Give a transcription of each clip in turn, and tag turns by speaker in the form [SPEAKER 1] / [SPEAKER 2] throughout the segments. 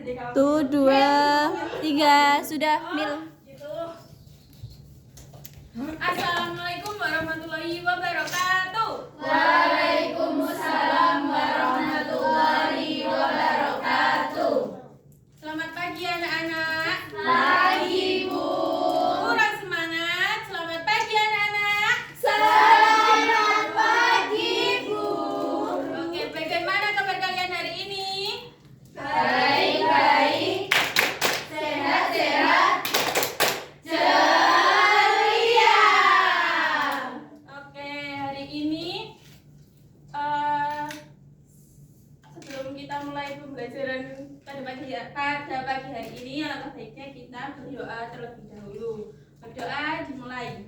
[SPEAKER 1] Tuh, 2, 3, sudah, Mil.
[SPEAKER 2] Assalamualaikum warahmatullahi wabarakatuh.
[SPEAKER 3] Waalaikumsalam warahmatullahi wabarakatuh.
[SPEAKER 2] Selamat pagi anak-anak.
[SPEAKER 3] Pagi, Bu.
[SPEAKER 2] Kurang semangat. Selamat pagi anak-anak.
[SPEAKER 3] Selamat pagi, Bu.
[SPEAKER 2] Oke, bagaimana kabar kalian hari ini?
[SPEAKER 3] Baik-baik, sehat-sehat, ceria.
[SPEAKER 2] Oke, hari ini sebelum kita mulai pembelajaran pada pagi hari ini, alangkah baiknya kita berdoa terlebih dahulu. Berdoa dimulai.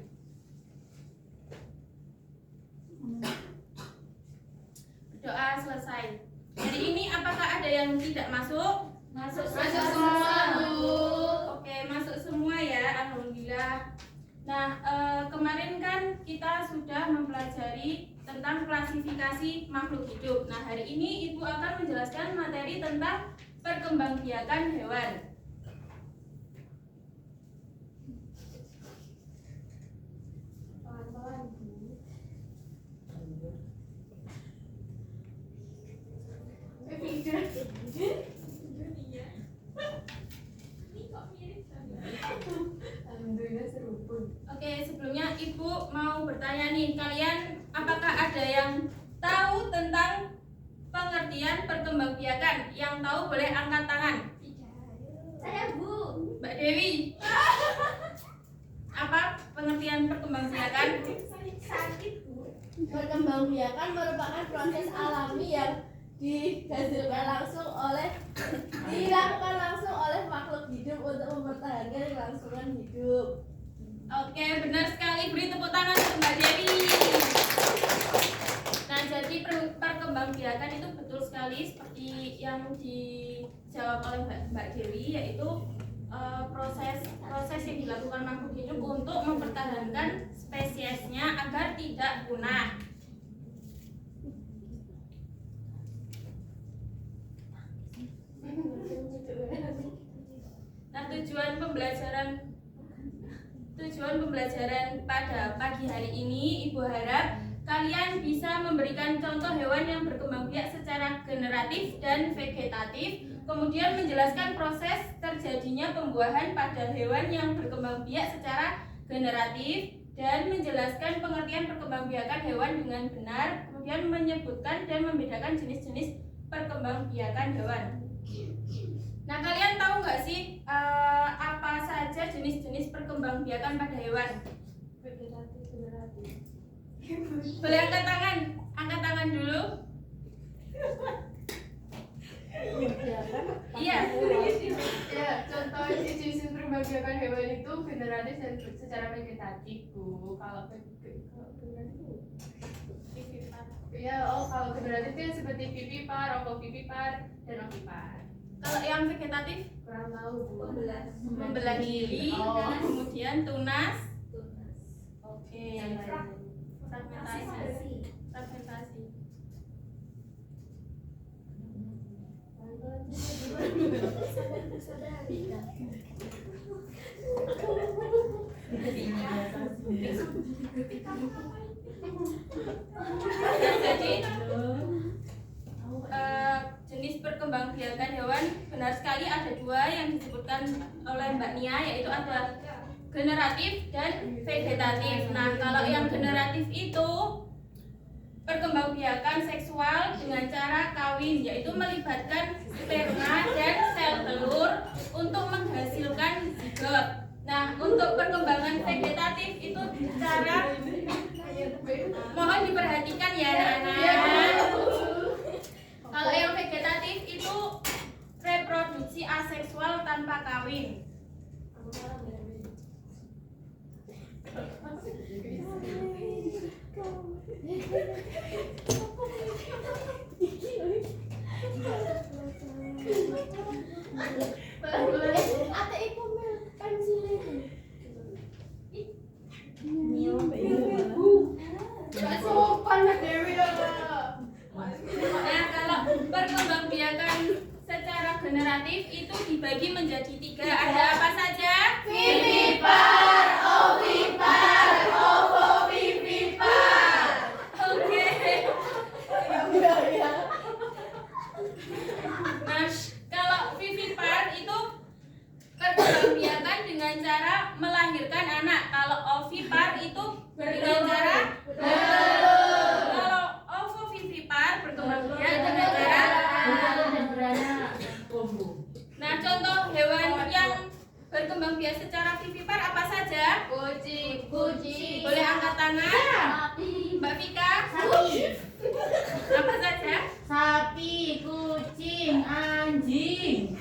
[SPEAKER 2] Berdoa selesai. Hari ini apakah ada yang tidak masuk?
[SPEAKER 3] Masuk semua, Bu.
[SPEAKER 2] Oke, masuk semua ya, alhamdulillah. Nah, kemarin kan kita sudah mempelajari tentang klasifikasi makhluk hidup. Nah, hari ini Ibu akan menjelaskan materi tentang perkembangbiakan hewan. Oke, sebelumnya Ibu mau bertanya nih, kalian apakah ada yang tahu tentang pengertian perkembangbiakan? Yang tahu boleh angkat tangan.
[SPEAKER 3] Saya, Bu.
[SPEAKER 2] Mbak Dewi. Apa pengertian perkembangbiakan?
[SPEAKER 3] Sakit, Bu. Perkembangbiakan merupakan proses alami yang dilakukan langsung oleh makhluk hidup untuk mempertahankan kelangsungan hidup.
[SPEAKER 2] Oke, benar sekali. Beri tepuk tangan untuk Mbak Dewi. Nah, jadi perkembangbiakan itu betul sekali seperti yang dijawab oleh Mbak Dewi, yaitu proses yang dilakukan makhluk hidup untuk mempertahankan spesiesnya agar tidak punah. Nah, tujuan pembelajaran pada pagi hari ini, Ibu harap kalian bisa memberikan contoh hewan yang berkembang biak secara generatif dan vegetatif, kemudian menjelaskan proses terjadinya pembuahan pada hewan yang berkembang biak secara generatif, dan menjelaskan pengertian perkembangbiakan hewan dengan benar, kemudian menyebutkan dan membedakan jenis-jenis perkembangbiakan hewan. Nah, kalian tahu nggak sih apa saja jenis-jenis perkembangbiakan pada hewan? Boleh angkat tangan? Angkat tangan dulu. Iya.
[SPEAKER 4] Ya, contoh jenis perkembangbiakan hewan itu generatif dan secara vegetatif, Bu. Kalau generatif ya, kalau generatif itu seperti vivipar, ovovivipar, dan ovipar.
[SPEAKER 2] Kalau yang vegetatif
[SPEAKER 4] Kurang tahu, Bu.
[SPEAKER 2] membelah diri, kemudian tunas. Oke. Fragmentasi. Jadi jenis perkembangbiakan hewan benar sekali ada dua yang disebutkan oleh Mbak Nia, yaitu ada generatif dan vegetatif. Nah, kalau yang generatif itu perkembangbiakan seksual dengan cara kawin, yaitu melibatkan sperma dan sel telur untuk menghasilkan zigot. Nah, untuk perkembangan vegetatif itu cara, mohon diperhatikan ya anak-anak. Kalau yang vegetatif itu reproduksi aseksual tanpa kawin.
[SPEAKER 3] Ate iku mel pensil itu.
[SPEAKER 4] Gak sopan Mbak Dewi ya.
[SPEAKER 2] Nah, kalau perkembangbiakan secara generatif vegetatif itu dibagi menjadi 3. Ada apa saja?
[SPEAKER 3] Vivipar, ovipar, ovovivipar.
[SPEAKER 2] Oke.
[SPEAKER 3] Ya.
[SPEAKER 2] Nah, kalau vivipar itu perkembangbiakan dengan cara melahirkan anak. Kalau ovipar itu dengan cara kalau ovovivipar berkembangbiak dengan cara. Nah, contoh hewan yang berkembang biak secara vivipar apa saja?
[SPEAKER 4] Kucing.
[SPEAKER 2] Boleh angkat tangan? Mbak Vika? Apa saja?
[SPEAKER 5] Sapi, kucing, anjing.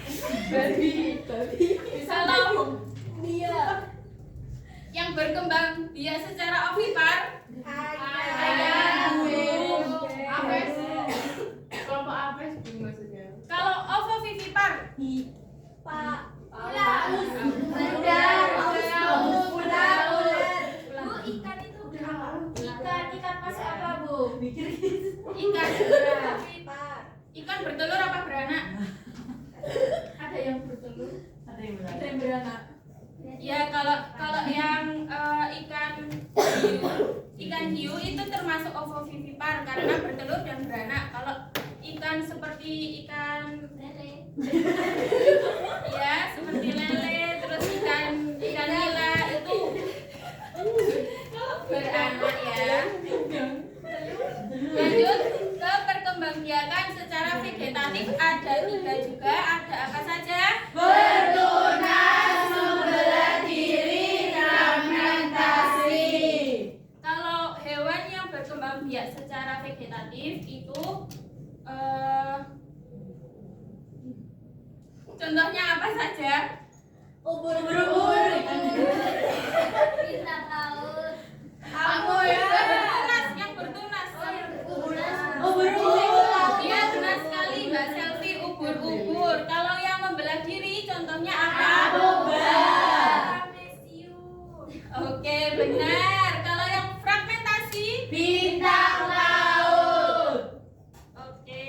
[SPEAKER 2] Kalau
[SPEAKER 3] Dia.
[SPEAKER 2] yang berkembang biak secara ovipar,
[SPEAKER 3] Ayam.
[SPEAKER 4] Apes. Kelompok apes maksudnya.
[SPEAKER 2] kalau ovovivipar,
[SPEAKER 3] Pak.
[SPEAKER 4] Ular.
[SPEAKER 3] Bu, ikan itu ikan masuk apa, Bu?
[SPEAKER 2] ikan.
[SPEAKER 3] Pak.
[SPEAKER 2] Ikan bertelur apa beranak?
[SPEAKER 3] Ada yang bertelur,
[SPEAKER 5] Ada yang benar.
[SPEAKER 3] ada yang beranak.
[SPEAKER 2] Ya, kalau yang ikan hiu itu termasuk ovovivipar karena bertelur dan beranak. Kalau ikan seperti ikan ya seperti lele, terus ikan nila itu beranak ya. Lanjut ke perkembangbiakan secara vegetatif ada 3 juga. Ada apa saja?
[SPEAKER 3] Bertunas, membelah diri, fragmentasi.
[SPEAKER 2] Kalau hewan yang berkembang biak secara vegetatif itu contohnya apa saja?
[SPEAKER 3] Ubur-ubur.
[SPEAKER 1] Kita tahu.
[SPEAKER 3] Aku ya.
[SPEAKER 2] Bertunas, yang bertunas.
[SPEAKER 3] Ubur-ubur.
[SPEAKER 2] Iya, benar sekali Mbak Selvi, ubur-ubur. Kalau yang membelah diri contohnya apa? Oke, benar. Kalau yang fragmentasi?
[SPEAKER 3] Bintang laut.
[SPEAKER 2] Oke,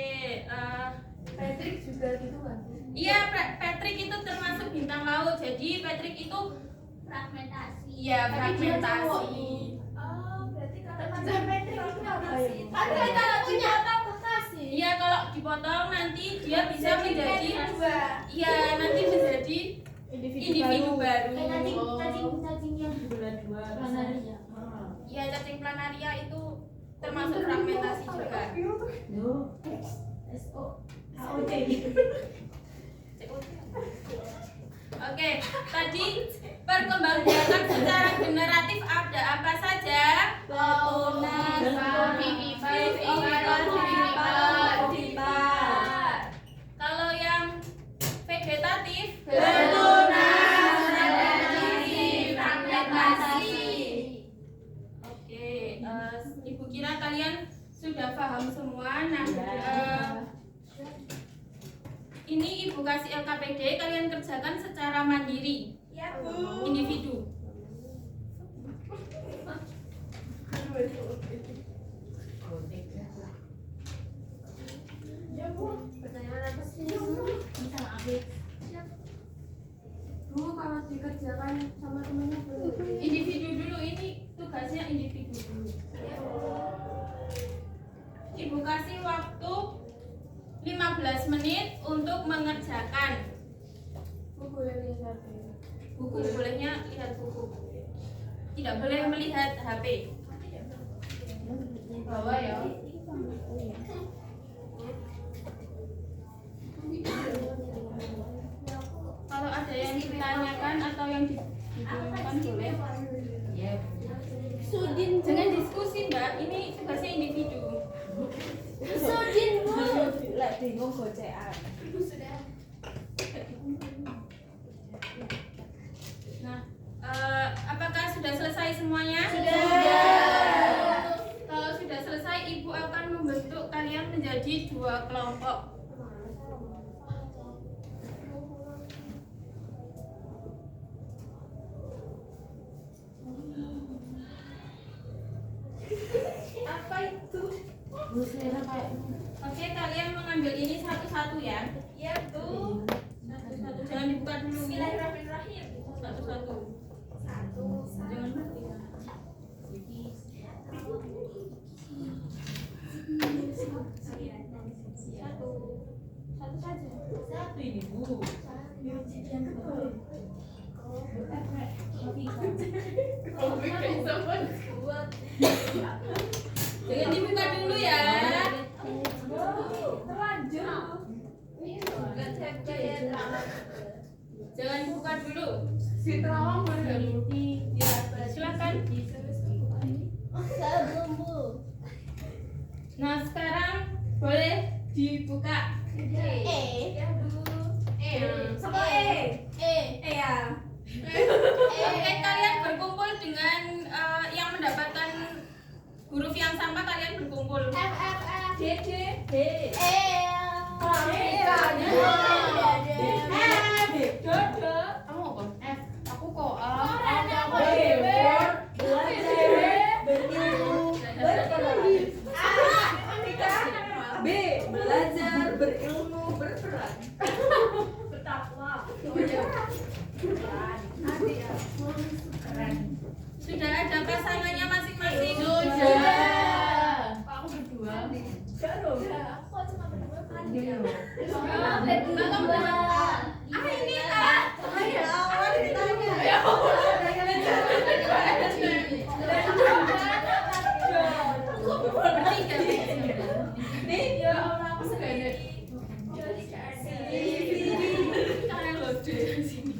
[SPEAKER 4] Patrick juga gitu kan?
[SPEAKER 2] iya Patrick itu termasuk bintang laut. Jadi Patrick itu
[SPEAKER 1] Fragmentasi.
[SPEAKER 2] iya fragmentasi.
[SPEAKER 3] Oh, berarti kalau macam Patrick itu apa ya?
[SPEAKER 1] Kan kalau punya fragmentasi.
[SPEAKER 2] Iya, kalau dipotong nanti dia bisa menjadi iya nanti menjadi individu baru.
[SPEAKER 1] Kayak cacing yang
[SPEAKER 5] Benar dua.
[SPEAKER 1] planaria.
[SPEAKER 2] Iya, cacing planaria itu termasuk fragmentasi juga.
[SPEAKER 5] Loh. SO. AOD.
[SPEAKER 2] Oke, tadi perkembangbiakan secara generatif ada apa saja?
[SPEAKER 3] Bertunas, ovipar.
[SPEAKER 2] Kalau yang vegetatif,
[SPEAKER 3] Bertunas, membelah diri, fragmentasi.
[SPEAKER 2] oke, Ibu kira kalian sudah paham semua. Nah, ini Ibu kasih LKPD, kalian kerjakan secara mandiri,
[SPEAKER 3] Ya, Bu.
[SPEAKER 2] individu.
[SPEAKER 3] Ya, Bu. Pertanyaan apa sih?
[SPEAKER 4] Bu, kalau dikerjakan sama temennya boleh?
[SPEAKER 2] Individu dulu, ini tugasnya individu dulu. Ibu kasih waktu 15 menit untuk mengerjakan.
[SPEAKER 4] Bu boleh lihat HP.
[SPEAKER 2] Buku bolehnya lihat buku. Tidak boleh melihat HP.
[SPEAKER 4] Bawa ya.
[SPEAKER 2] Kalau ada yang ditanyakan atau yang dibingungkan boleh.
[SPEAKER 5] Ya.
[SPEAKER 3] Sudin,
[SPEAKER 2] Jangan diskusi Mbak, ini tugasnya individu.
[SPEAKER 3] Sudin, Bu. Lek bingung gocekan.
[SPEAKER 2] Nah, apakah sudah selesai semuanya?
[SPEAKER 3] Sudah.
[SPEAKER 2] Kalau sudah selesai, Ibu akan membentuk kalian menjadi 2 kelompok.
[SPEAKER 3] Apa itu?
[SPEAKER 5] Bu selera kayak
[SPEAKER 2] Oke, kalian mengambil ini satu-satu ya.
[SPEAKER 3] Ya, Bu.
[SPEAKER 2] Jangan mati.
[SPEAKER 3] Satu saja.
[SPEAKER 5] Satu ini Bu.
[SPEAKER 4] Kalau bikin sama
[SPEAKER 2] Jangan dibuka dulu ya. Jangan dibuka dulu.
[SPEAKER 4] si terawang mana?
[SPEAKER 2] Ya, silakan.
[SPEAKER 3] Saya belum bu.
[SPEAKER 2] Nah, sekarang boleh dibuka.
[SPEAKER 3] Sama ya.
[SPEAKER 2] Oke, kalian berkumpul dengan yang mendapatkan huruf yang sama, kalian berkumpul.
[SPEAKER 3] D.
[SPEAKER 4] Kamu apa? F. Aku kok A.
[SPEAKER 5] B. Belajar berilmu berperan.
[SPEAKER 2] Sudah ada pasangannya masing-masing.
[SPEAKER 4] Aku berdua.
[SPEAKER 2] Ini A. Bertiga. Kalian lucu di sini.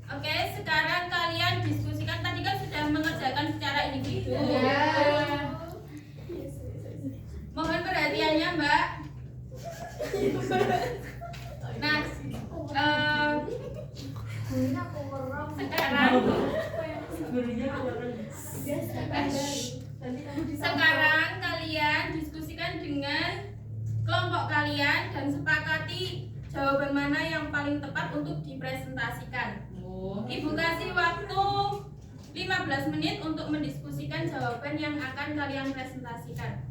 [SPEAKER 2] Oke, sekarang kalian diskusikan. Tadi kan sudah mengerjakan secara individu. Mohon perhatiannya, Mbak. Nah, sekarang kalian diskusikan dengan kelompok kalian dan sepakati jawaban mana yang paling tepat untuk dipresentasikan. Ibu kasih waktu 15 menit untuk mendiskusikan jawaban yang akan kalian presentasikan.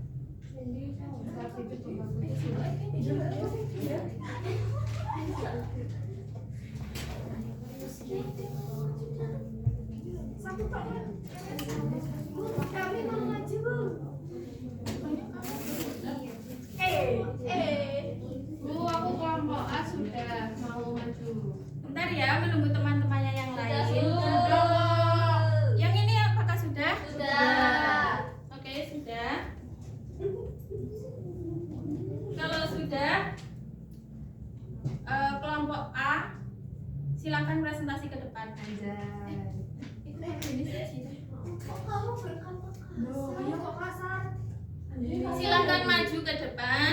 [SPEAKER 3] Kami mau maju bu.
[SPEAKER 4] Bu, aku kelompok A sudah mau maju.
[SPEAKER 2] Bentar ya, menunggu teman-temannya yang lain. Yang ini apakah sudah? Oke, sudah. Kalau sudah, kelompok A, silakan presentasi ke depan. Silakan maju ke depan.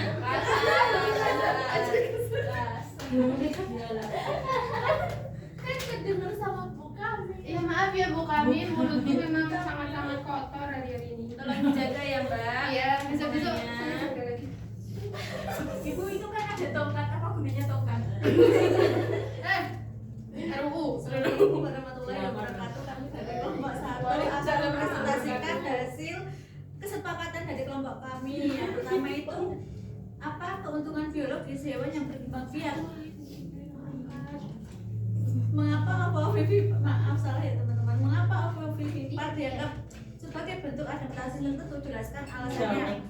[SPEAKER 3] Kan kedenger sama bu kami.
[SPEAKER 4] Ya maaf ya Bu, kami mulutnya memang sangat-sangat kotor hari ini.
[SPEAKER 2] Tolong dijaga ya, Mbak.
[SPEAKER 4] Iya, besok-besok
[SPEAKER 2] Semuanya.
[SPEAKER 4] saya jaga lagi.
[SPEAKER 3] Ibu itu kan ada tongkat, apa gunanya tongkat?
[SPEAKER 4] RUU.
[SPEAKER 3] Assalamualaikum warahmatullahi wabarakatuh. Kami dari kelompok 1 akan mempresentasikan hasil kesepakatan dari kelompok kami. Yang pertama itu apa keuntungan biologis hewan yang berkembang biak. Mengapa maaf salah ya teman-teman. Mengapa ovovivipar dianggap sebagai bentuk adaptasi tertentu? Jelaskan alasannya.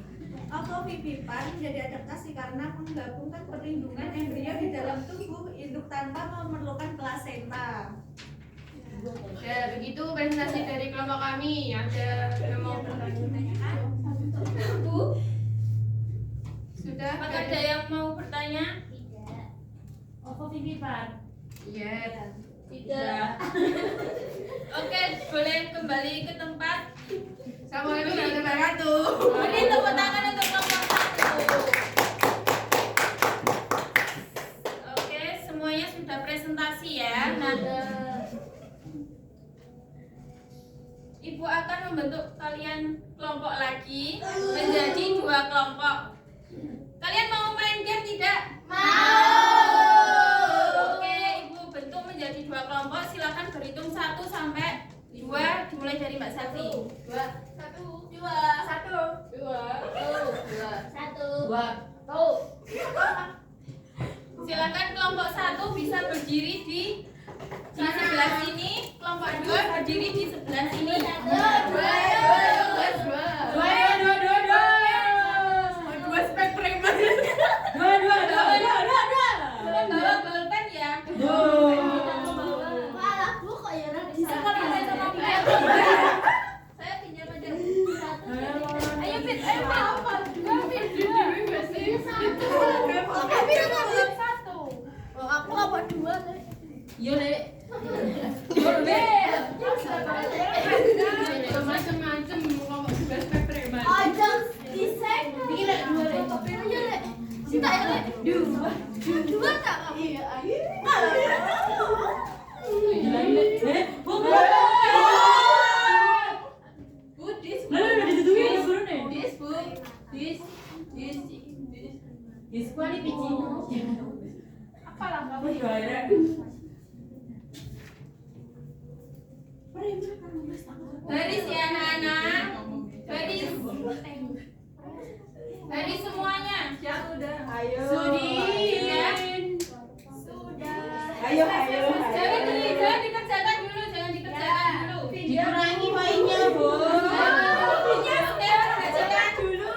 [SPEAKER 3] Ovovivipar menjadi adaptasi karena menggabungkan perlindungan embrio di dalam tubuh induk tanpa memerlukan plasenta.
[SPEAKER 4] Ya, begitu presentasi dari kelompok kami. Ada yang mau bertanya?
[SPEAKER 2] Bu,
[SPEAKER 4] Sudah?
[SPEAKER 2] apakah ada yang mau bertanya?
[SPEAKER 5] Ovovivipar.
[SPEAKER 4] Iya.
[SPEAKER 3] Tidak.
[SPEAKER 2] Oke, boleh kembali ke tempat.
[SPEAKER 4] Assalamualaikum warahmatullahi wabarakatuh.
[SPEAKER 2] Beri tepuk tangan untuk kelompok 1. Oke, semuanya sudah presentasi ya. Nah, Ibu akan membentuk kalian kelompok lagi menjadi 2 kelompok. Kalian mau main game tidak? Oke, Ibu bentuk menjadi 2 kelompok. Silakan berhitung 1 sampai 2 dimulai dari Mbak Sati.
[SPEAKER 3] 1.
[SPEAKER 2] Silakan kelompok 1 bisa berdiri di Di sebelah sini kelompok 2 berdiri di sebelah sini.
[SPEAKER 4] Dua spek preman.
[SPEAKER 2] Bawa bolpen ya.
[SPEAKER 1] Malah bu kok ya
[SPEAKER 3] Saya pinjam aja satu.
[SPEAKER 2] Ayo Fit, ayo Fit.
[SPEAKER 4] Satu.
[SPEAKER 1] aku apa dua
[SPEAKER 5] Yo Lek.
[SPEAKER 4] Macem-macem ngomong dua spek preman.
[SPEAKER 1] aja disek bikin lek dua lek ayo lek cinta ya lek dua tak kamu
[SPEAKER 3] Iya, ayo.
[SPEAKER 2] Budis.
[SPEAKER 5] Lalu ditutupi ya baru nih.
[SPEAKER 2] Dis, Bu. Dis.
[SPEAKER 5] Diskuali pici.
[SPEAKER 4] Apalah kamu?
[SPEAKER 5] Wih, akhirnya.
[SPEAKER 2] Baris ya anak-anak. Baris. Baris semuanya.
[SPEAKER 3] Yang udah.
[SPEAKER 5] Ayo.
[SPEAKER 2] Sudi ya.
[SPEAKER 5] Ayo.
[SPEAKER 2] Jangan dikerjakan dulu, jangan dikerjakan dulu.
[SPEAKER 5] Dikurangi mainnya, Bu.
[SPEAKER 2] Kerjakan dulu.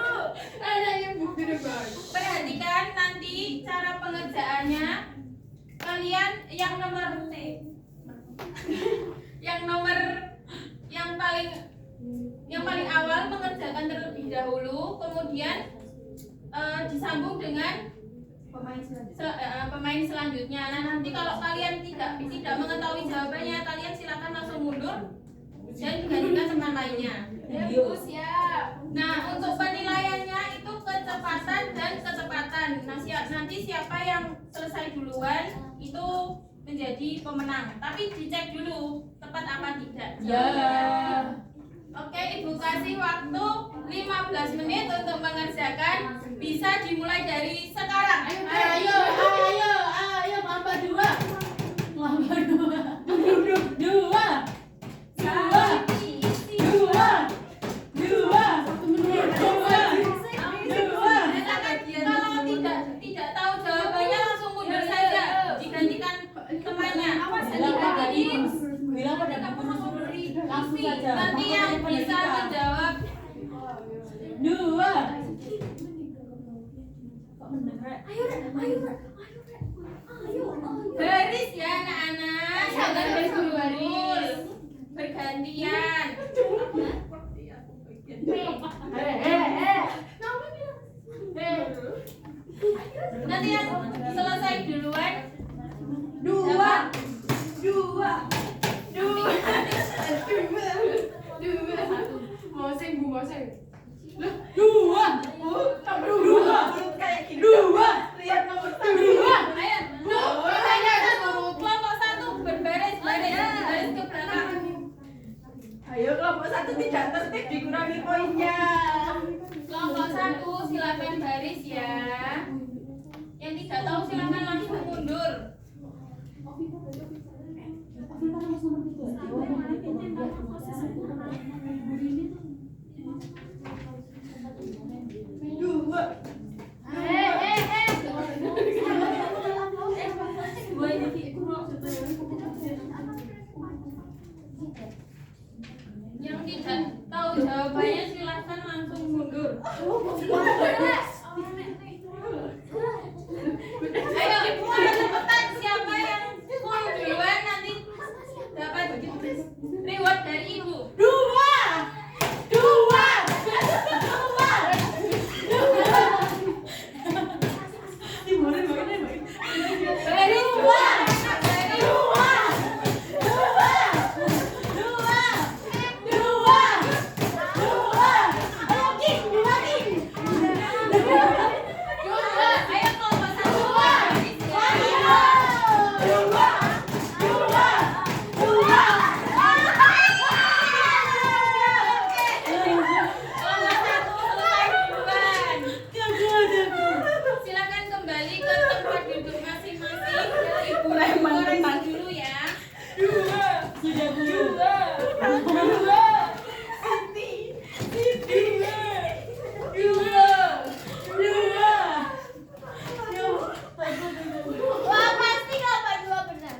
[SPEAKER 4] Ada yang bukti depan.
[SPEAKER 2] Perhatikan nanti cara pengerjaannya. Kalian yang nomor yang paling awal mengerjakan terlebih dahulu, kemudian disambung dengan pemain selanjutnya. Nah, nanti kalau kalian tidak mengetahui jawabannya, kalian silakan langsung mundur dan digantikan teman lainnya.
[SPEAKER 4] Siap.
[SPEAKER 2] Nah, untuk penilaiannya itu kecepatan dan kecepatan. Nah, nanti siapa yang selesai duluan itu menjadi pemenang. Tapi dicek dulu tepat apa tidak.
[SPEAKER 5] Ya.
[SPEAKER 2] Oke, Ibu kasih waktu 15 menit untuk mengerjakan. Bisa dimulai dari sekarang.
[SPEAKER 5] Ayo, mamba dua.
[SPEAKER 2] Kalau tidak tahu jawabannya langsung mundur saja. Digantikan temannya.
[SPEAKER 5] Bilang pada kamu langsung saja.
[SPEAKER 2] Nanti yang bisa menjawab
[SPEAKER 5] Dua.
[SPEAKER 2] baris ya anak-anak. Jangan berkumpul. Bergantian. Nanti yang selesai duluan dapat
[SPEAKER 4] Mau sing Bu, mau sing.
[SPEAKER 3] Lihat nomor
[SPEAKER 2] Ayo, kelompok 1 berbaris baris ke belakang.
[SPEAKER 3] Ayo kelompok 1 tidak tertib dikurangi poinnya.
[SPEAKER 2] Kelompok 1 silakan baris ya. Yang tidak tahu silakan langsung mundur. Yang tidak tahu jawabannya silakan langsung mundur. Ayo, cepetan siapa yang full duluan nanti dapat reward dari ibu. Baris ayo kelompok 1 baris ya. Kelompok 1 selesai duluan. Silakan kembali ke tempat duduk masing-masing. Ibu koreksi dulu ya.
[SPEAKER 5] Sudah Bu.
[SPEAKER 1] wah pasti kelompok dua benar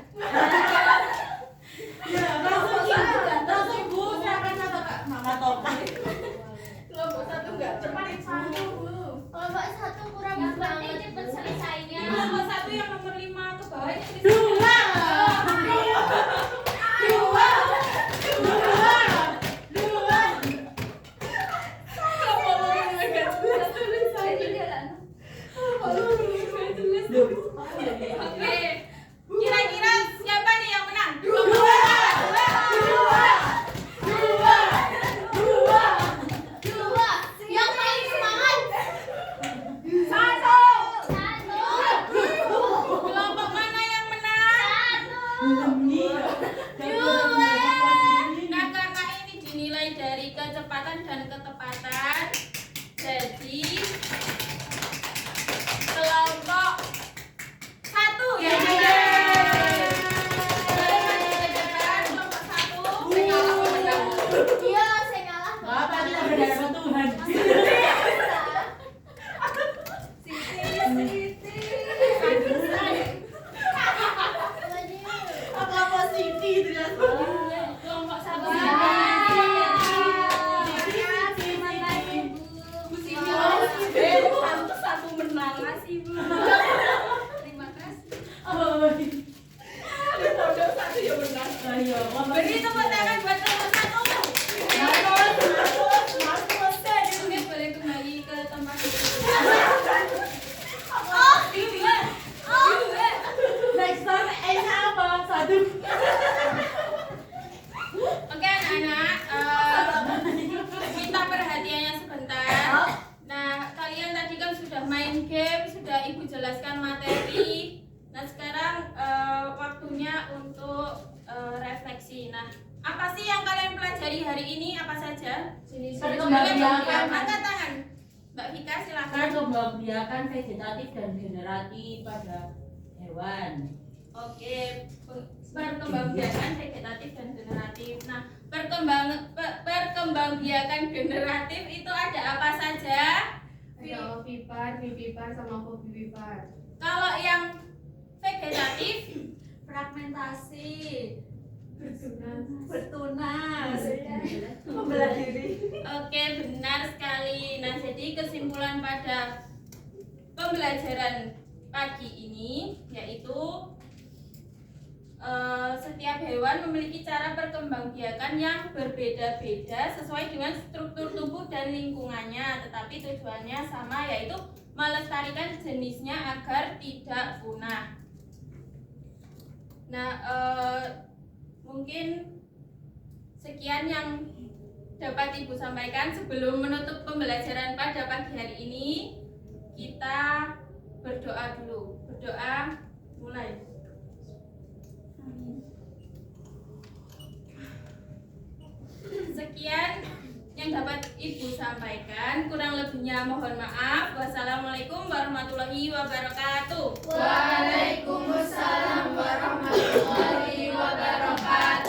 [SPEAKER 5] Bodoh satu ya benar. Ayo,
[SPEAKER 2] Beri tepuk tangan buat nomor 1. Oke, boleh kembali ke tempat.
[SPEAKER 5] Next time apa? Satu.
[SPEAKER 2] Oke anak-anak, minta perhatiannya sebentar. Nah, kalian tadi kan sudah main game, sudah ibu jelaskan materi. Nah, sekarang waktunya untuk refleksi. Nah, apa sih yang kalian pelajari hari ini? Apa saja?
[SPEAKER 5] Perkembangbiakan.
[SPEAKER 2] Angkat tangan. Mbak Vika silakan.
[SPEAKER 5] Perkembangbiakan vegetatif dan generatif pada hewan.
[SPEAKER 2] Oke, perkembangbiakan vegetatif dan generatif. Nah, perkembangbiakan generatif itu ada apa saja?
[SPEAKER 4] Ada ovipar, vivipar, sama ovivipar.
[SPEAKER 2] Kalau yang vegetatif,
[SPEAKER 3] Fragmentasi,
[SPEAKER 4] Bertunas.
[SPEAKER 3] bertunas, membelah diri.
[SPEAKER 2] oke benar sekali. Nah, jadi kesimpulan pada pembelajaran pagi ini yaitu setiap hewan memiliki cara perkembangbiakan yang berbeda-beda sesuai dengan struktur tubuh dan lingkungannya, tetapi tujuannya sama, yaitu melestarikan jenisnya agar tidak punah. Nah, mungkin sekian yang dapat Ibu sampaikan. Sebelum menutup pembelajaran pada pagi hari ini, kita berdoa dulu. Berdoa mulai. Sekian yang dapat Ibu sampaikan, kurang lebihnya mohon maaf. Wassalamualaikum warahmatullahi wabarakatuh.
[SPEAKER 4] Waalaikumsalam warahmatullahi wabarakatuh.